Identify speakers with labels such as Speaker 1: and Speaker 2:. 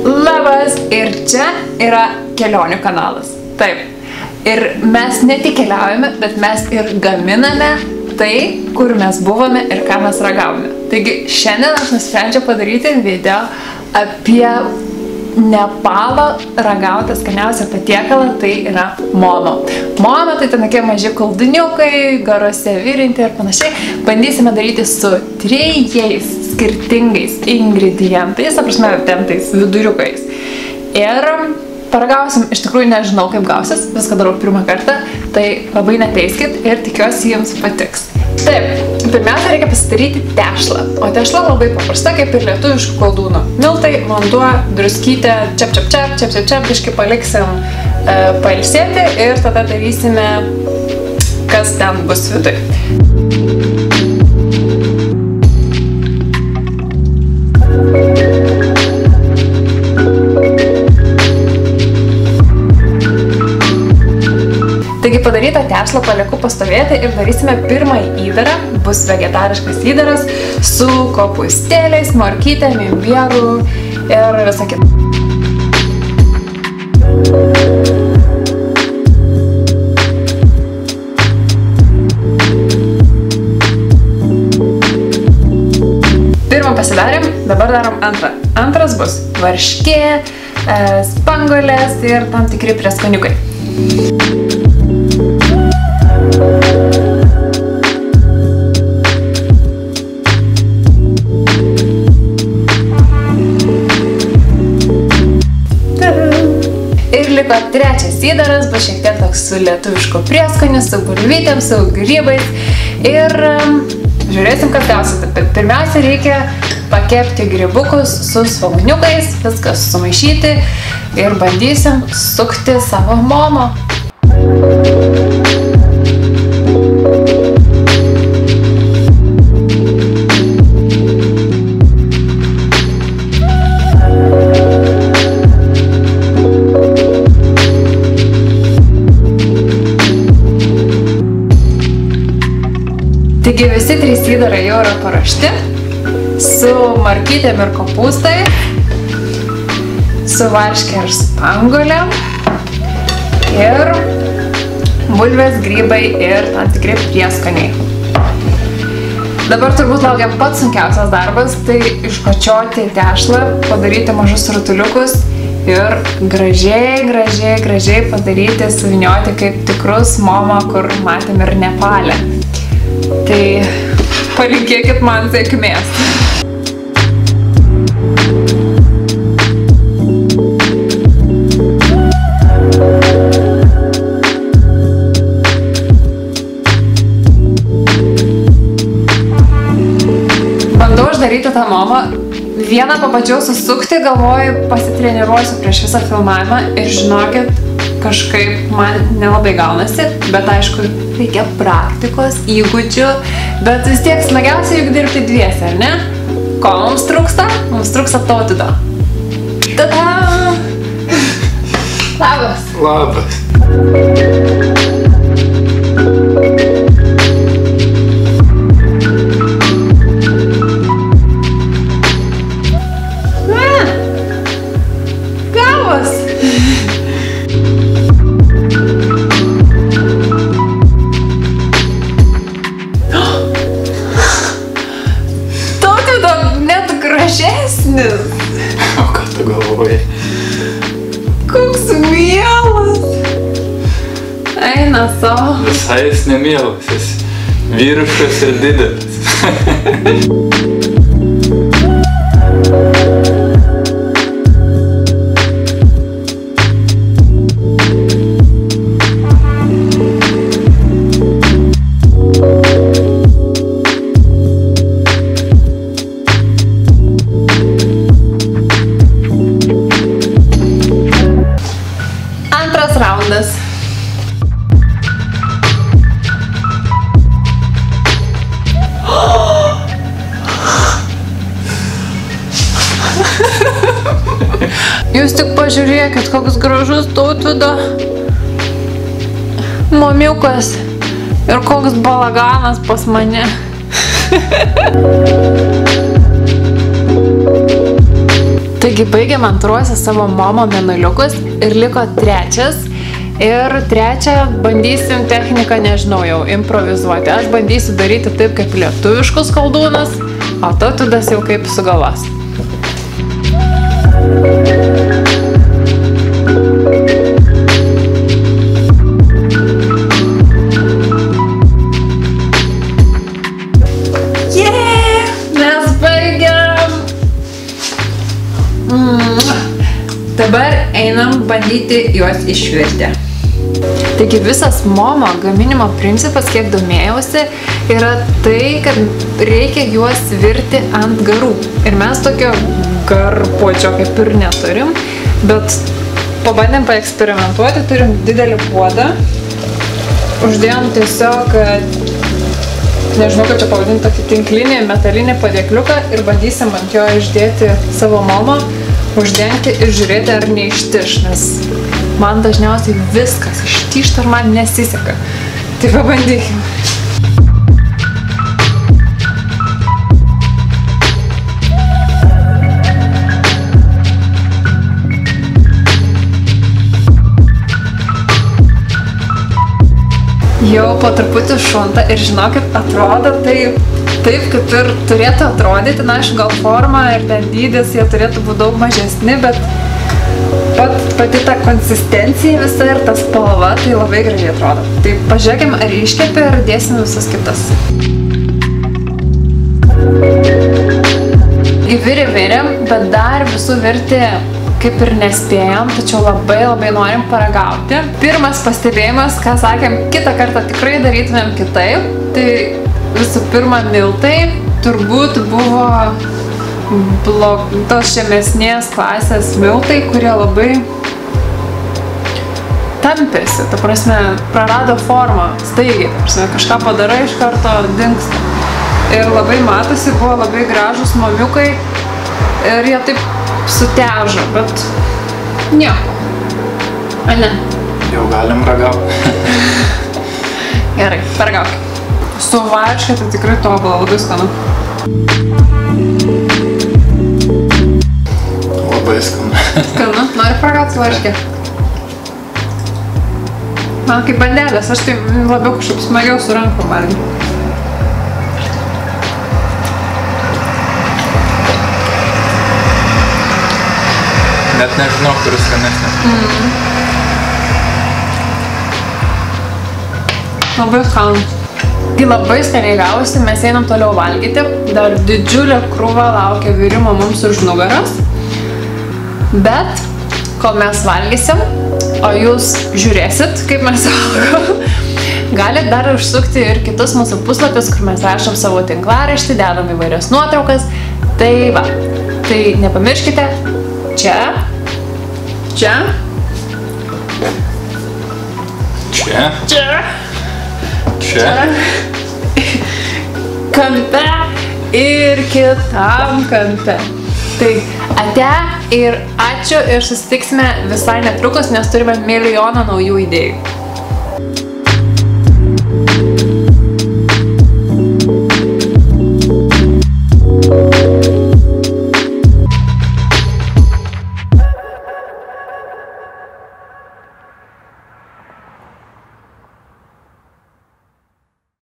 Speaker 1: Labas, ir čia yra kelionių kanalas. Taip, ir mes ne tik keliaujame, bet mes ir gaminame tai, kur mes buvome ir ką mes ragavome. Taigi šiandien aš nusprendžiau padaryti video apie Nepalo ragautą skaniausią patiekalą, tai yra momo. Momo tai tokie maži kolduniukai, garuose virinti ir panašiai. Bandysime daryti su 3 skirtingais ingredientais, prasme, tais viduriukais. Ir paragausim, iš tikrųjų nežinau kaip gausis, viską darau pirmą kartą, tai labai neteiskit ir tikiuosi jums patiks. Taip, pirmiausia reikia pasidaryti tešlą, o tešla labai paprasta, kaip ir lietuviškų koldūnų. Miltai, vanduo, druskytė, čiap, biškį paliksim pailsėti ir tada darysime, kas ten bus viduj. Taigi padarytą tešlą palieku pastovėti ir darysime pirmąjį įdarą. Bus vegetariškas įdaras su kopūstėliais, morkytėm, imbieru ir visą kitą. Pirmą pasidarėm, dabar darom antrą. Antras bus varškė, spanguolės ir tam tikri prieskoniukai. Ir liko trečias įdaras, bus šiek tiek toks su lietuvišku prieskoniu, su bulvytėm, su grybais. Ir žiūrėsim, kas gausit. Pirmiausia, reikia pakepti grybukus su svogūniukais, viskas sumaišyti ir bandysim sukti savo momo. Taigi visi 3 įdarai jau yra paruošti, su morkytėm ir kopūstai, su varške ir spanguolėm, ir bulvės, grybai ir tam tikri prieskoniai. Dabar turbūt laukia pats sunkiausias darbas, tai iškočioti tešlą, padaryti mažus rutuliukus ir gražiai padaryti, suvynioti kaip tikrus momo, kur matėm ir Nepale. Tai palinkėkit man sėkmės. Bandau uždaryti tą momą. Vieną pabandžiau susukti, galvoju, pasitreniruosiu prieš visą filmavimą ir žinokit, kažkaip man nelabai gaunasi, bet aišku, reikia praktikos, įgūdžių, bet vis tiek smagiausia juk dirbti dviese, ar ne? Ko mums trūksta? Mums trūksta Tautvydo. Tada! Labas!
Speaker 2: Labas!
Speaker 1: Gavos! Gražesnis.
Speaker 2: O ką tu galvoji?
Speaker 1: Koks mielas. Eina savo.
Speaker 2: Visai jis nemielas, jis vyriškas ir didelis.
Speaker 1: Raundas. Jūs tik pažiūrėkit, koks gražus Tautvydo momiukas ir koks balaganas pas mane. Taigi baigėm antruosius savo momo mėnuliukus ir liko trečias. Ir trečią bandysim techniką, nežinau, jau improvizuoti. Aš bandysiu daryti taip kaip lietuviškus koldūnus, o Tautvydas jau kaip sugalvos. Dabar einam bandyti juos išvirti. Taigi visas momo gaminimo principas, kiek domėjausi, yra tai, kad reikia juos virti ant garų. Ir mes tokio garpuočio kaip ir neturim, bet pabandėm paeksperimentuoti, turim didelį puodą. Uždėjom tiesiog, nežinau, kaip čia pavadinti, tokį tinklinį metalinį padėkliuką ir bandysim ant jo išdėti savo momo, uždengti ir žiūrėti, ar neištiš, nes man dažniausiai viskas ištyšta ir man nesiseka. Tai pabandykime. Jau po truputį šunta ir žinokit, atrodo taip, kaip ir turėtų atrodyti, na, aišku, gal forma ir ten dydis, jie turėtų būti daug mažesni, bet pati ta konsistencija visa ir ta spalva, tai labai gražiai atrodo. Tai pažiūrėkim, ar iškepė ir dėsim visas kitas. Įvirėm, bet dar visų virti kaip ir nespėjom, tačiau labai norim paragauti. Pirmas pastebėjimas, ką sakėm, kitą kartą tikrai darytumėm kitaip, tai visų pirma, miltai turbūt buvo tos žemesnės klasės miltai, kurie labai tampėsi, ta prasme, prarado formą staigiai, ta prasme, kažką padarai, iš karto dingsta. Ir labai matosi, buvo labai gražus momiukai ir jie taip sutežo, bet nieko. A ne?
Speaker 2: Jau galim ragauti.
Speaker 1: Gerai, paragauk. Su varške tai tikrai tobula, labai skanu.
Speaker 2: Labai skanu.
Speaker 1: Skanu? Nori paragauti su varške? Man kaip bandelės, aš tai labiau kažkaip smagiau su rankom valgyti.
Speaker 2: Net nežinau, kuris skanesnis.
Speaker 1: Labai skanu. Tai labai skaniai gavosi, mes einam toliau valgyti. Dar didžiulė krūva laukia virimo mums už nugaros. Bet, kol mes valgysim, o jūs žiūrėsit, kaip mes valgom, galit dar užsukti ir kitus mūsų puslapius, kur mes rašom savo tinklaraštį, dedam įvairias nuotraukas. Tai va, tai nepamirškite, čia kampe ir kitam kampe. Tai ate ir ačiū ir susitiksime visai netrukus, nes turime milijoną naujų idėjų.